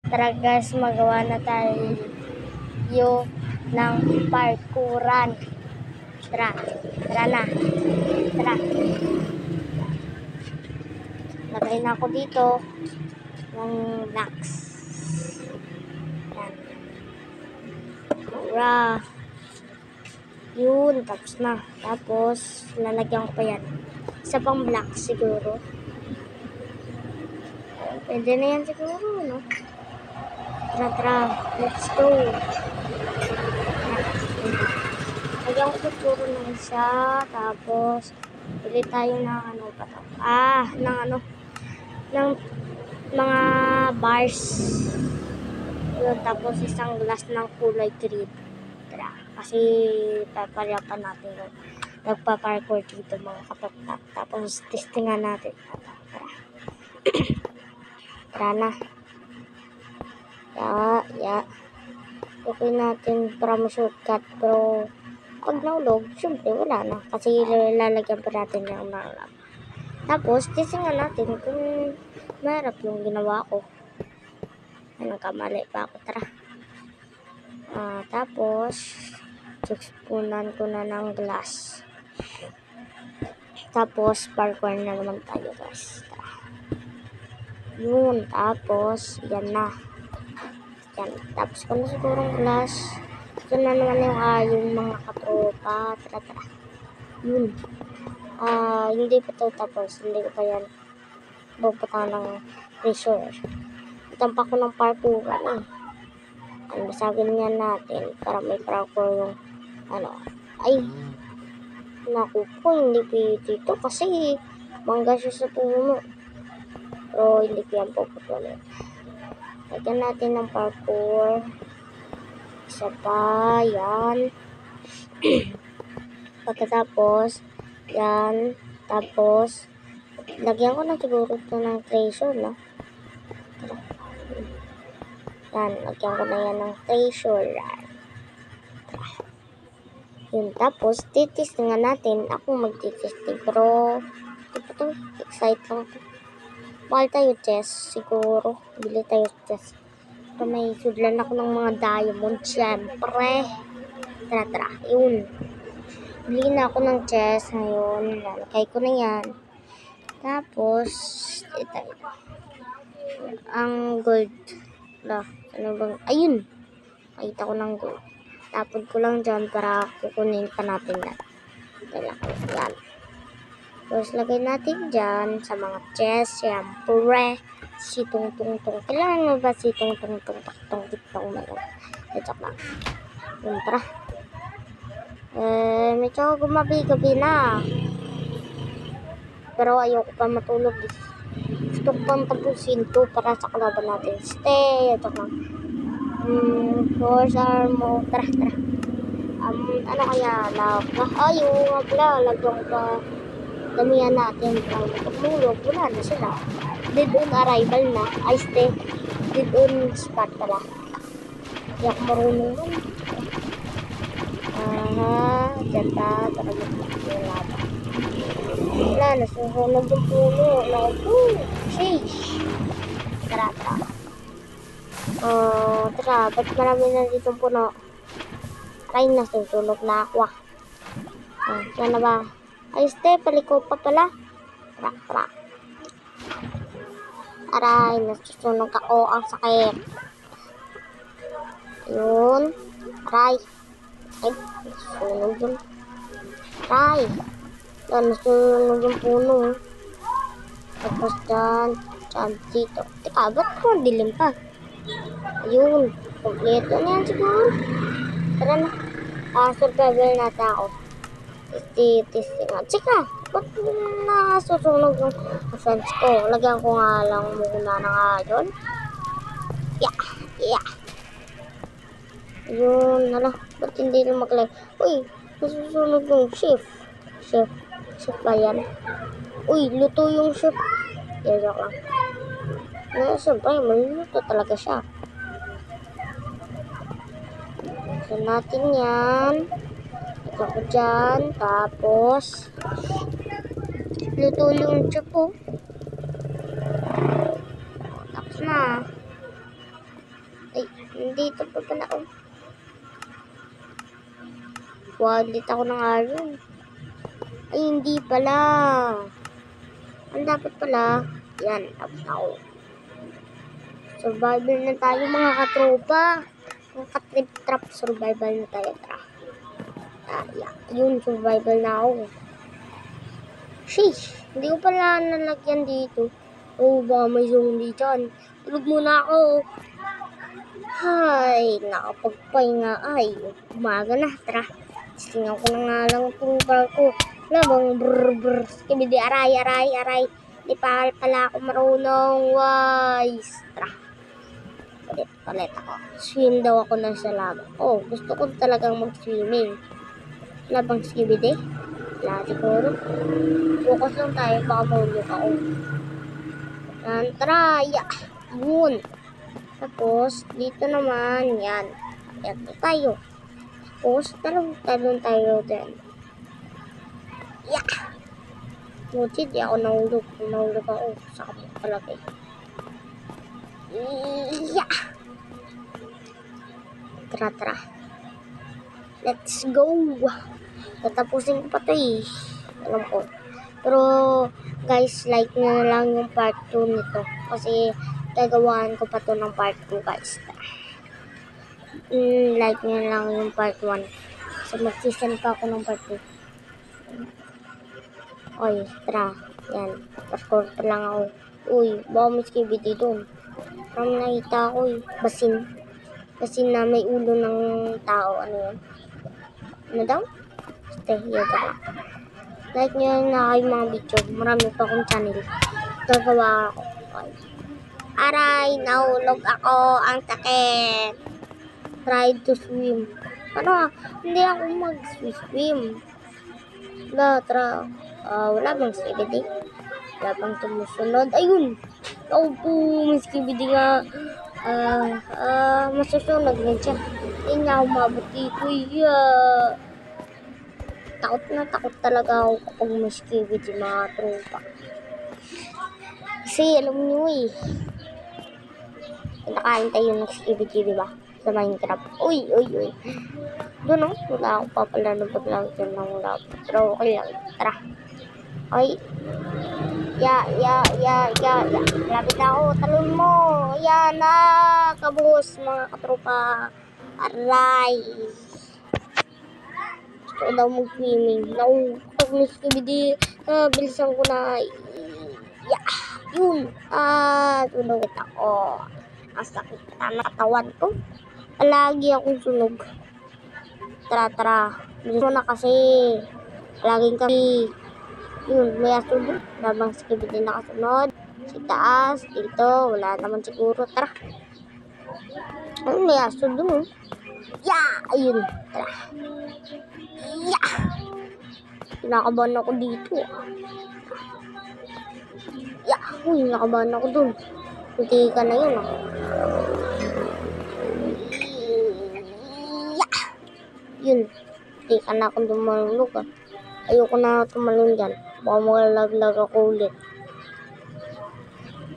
Tara guys, magawa na tayo ng parkuran. Tara na. Tara. Lagay na ako dito ng blocks. Yan. Tara. Yun, tapos na. Tapos, lalagyan ko pa yan. Isa pang blocks siguro. Pwede na yan siguro, no? Tara, let's go. Lagyan ko siguro ng isa, tapos pili tayo ng ng mga bars. Yun, tapos isang glass ng kulay green. Tara, kasi paparapan natin yun. Nagpa-parkour dito mga kapatid. Tapos testingan natin. Tara. Tara na. Okay natin para ma-shortcut, pero pag naulog, syempre wala na. Kasi lalagyan pa natin ng mga. Tapos, tisingan natin kung mahirap yung ginawa ko. Nagkamali pa ako. Tara. Tapos, suspunan ko na ng glass. Tapos, parkour na naman tayo guys. Tara. Yun, tapos, yan na. Yan, tapos ko na sigurong glass. Ito na naman yung mga katropa. Tara. Yun. Hindi pa ito tapos. Hindi ko pa yan bubutan ng pressure. Itampa ko ng parkuran eh. Basagin nga natin para may parkour yung ay, naku po, hindi pwede ito kasi mangga siya sa puno. Pero hindi ko yan puputulin. Lagyan natin ng parkour. Isa pa, yan. Pagkatapos, yan. Tapos, lagyan ko na siguro ito ng treasure, no? Yan, lagyan ko na yan ng treasure. Yun, tapos, titisting natin. Ako magtitisting, pero, ito, excite lang ito. Mahal tayo chess, siguro. Bili tayo chess. Pero may sudlan ako ng mga diamond, syempre. Tara. Yun. Bili na ako ng chess ngayon. Lalakay ko na yan. Tapos, ito. Ang gold. Ano bang? Ayun. Nakita ko ng gold. Tapon ko lang dyan para kukunin pa natin yan. Yan. Tapos, lagay natin dyan sa mga chest, syempre, si tung-tung-tung. Kailangan mo ba si tung-tung-tung-tung-tung-tung meron? Ito lang. Yun, tara. Medyo gumabi-gabi na. Pero ayoko pa matulog. Gusto ko pang tapusin to para sa kalaban natin. Stay. Ito lang. Force armor. Tara. Ano kaya? Yung lagyan pa. Damihan natin pang tumulog, wala na sila. Dead on arrival na. Ay, stay. Dead on spot pala. Hindi ako marunong nun. Tara mag-laban. Wala na, susunod yung puno. Sheesh. Tara. Tara, ba't marami na dito puno? Try na, susunog na ako. Yan na ba? Ay, paliko pa pala. Tara. Aray, nasusunog ako. Ang sakit. Yun. Aray. Ay, nasusunog yun. Aray. Nasusunog yung puno. Tapos dyan dito. Teka, ba't ko dilim pa? Ayun. Kompleto na yan siguro. Tara na. Survival natin ako. Testing. Tsaka, ba't nasusunog yung fence ko? Lagyan ko nga lang muna ng iron. Yeah. Yun, ba't hindi na mag-like? Uy, nasusunog yung shift. Shift ba yan? Uy, luto yung shift. Joke lang. Siyempre, maluluto talaga siya. So, natin yan. Ako dyan, tapos luto yung chupo. Tapos na. Ay, nandito pa pala ako. Wallet ako ng iron. Ay, hindi pala. Ang dapat pala, yan, tapos ako. Survival na tayo mga katropa. Mga katrip-trap, survival na tayo. Tara. Yeah. Yun, survival na ako. Sheesh, hindi ko pala nalagyan dito. Oh, baka may zombie dyan. Tulog muna ako. Hay, nakapagpahinga ay. Umaga na, tara. Tingnan ko na nga lang itong barko. Labang brr. Skibidi, aray. Di pa pala ako marunong. Wise. Tara. Palit ako. Swim daw ako na sa lava. Oh, gusto ko talagang mag-swimming. Labang skibidi. Wala siguro. Focus lang tayo. Baka mahulog ako. Tara. Yun. Tapos, dito naman. Yan. Ayan tayo. Tapos, talon tayo dyan. Buti, di ako nahulog. Nahulog ako. Saka mo talaga eh. Tara. Let's go. Tatapusin ko pa ito eh. Alam ko. Pero, guys, like nyo na lang yung part 2 nito. Kasi, gagawaan ko pa to ng part 2, guys. Like nyo na lang yung part 1. So, mag-season pa ako ng part 2. Oy, tara. Yan. Parkour pa lang ako. Uy, baka may skibidi doon. Parang nakita ko eh. Basin na may ulo ng tao. Ano yun? Ano daw? Tara. Like nyo na kayo mga video. Marami pa akong channel. Gagawa ako. Okay. Aray, nahulog ako. Ang sakit. Try to swim. Ano? Hindi ako mag-swim. Tara. Wala bang skibidi? Wala bang tumusunod? Ayun! Ako po, may skibidi nga. Masusunod na siya. Hindi niya ako mabot dito. Takot talaga ako kapag may skibidi, mga tropa. Kasi alam niyo eh. Kinakain tayo ng skibidi, diba? Sa Minecraft. Uy. Doon oh. Wala akong papalano pag lang dyan ng lab. Pero okay lang. Tara. Okay. Lapit na ako. Talon mo. Yan na. Kabus mga katropa. Aray. Gusto ko daw mag-swimming. Pag may skibidi, bilisan ko na. Yun. Sunog ako. Ang sakit na katawan ko. Lagi akong sunog. Tara. Bilis mo na kasi. Laging kami. Yun, may aso doon. Labang skibidi nakasunod. Sa taas, dito. Wala naman siguro. Tara. May aso doon. Ayun. Tara. Kinakabahan ako dito. Uy, nakabahan ako doon. Hindi ka na yun. Yun. Hindi ka na akong dumalulog. Ayoko na tumalon dyan. Baka magalaglag ako ulit.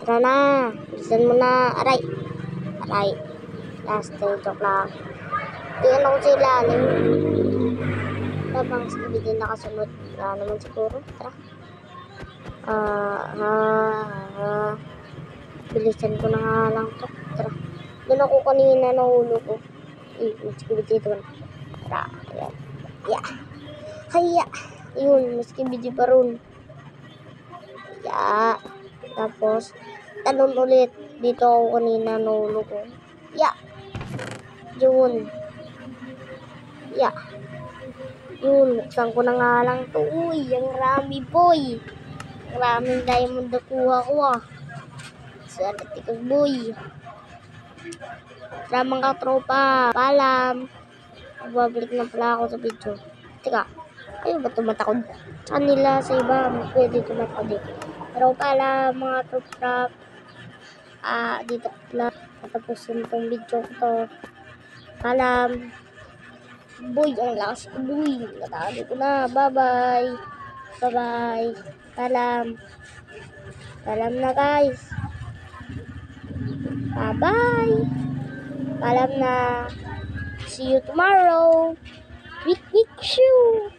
Tara na. Bilisan mo na. Aray. Last joke lang. Tingnan ako sa ilalim. Labang skibidi nakasunod. Wala naman siguro. Tara. Bilisan ko na nga lang to. Tara. Doon ako kanina nahulog ko. May skibidi doon. Tara. Ayan. Yun, mas skibidi pa ron. Tapos, talon ulit. Dito ako kanina nahulog ko. Yun. Yun, buksan ko na nga lang to. Uy, ang rami boy. Ang raming diamond na kuha ko Sarati ko boy. Tara mga tropa. Paalam. Babalik na pala ako sa video. Teka. Ayaw ba tumatakod? Saan nila sa iba pwede tumatakod eh. Pero pala mga tropa, dito lang natapusin itong video ko to. Paalam. Boy, ang lakas ko boy. Natalo ko na. Bye. Paalam na guys. Bye. Paalam na. See you tomorrow. Week shoe.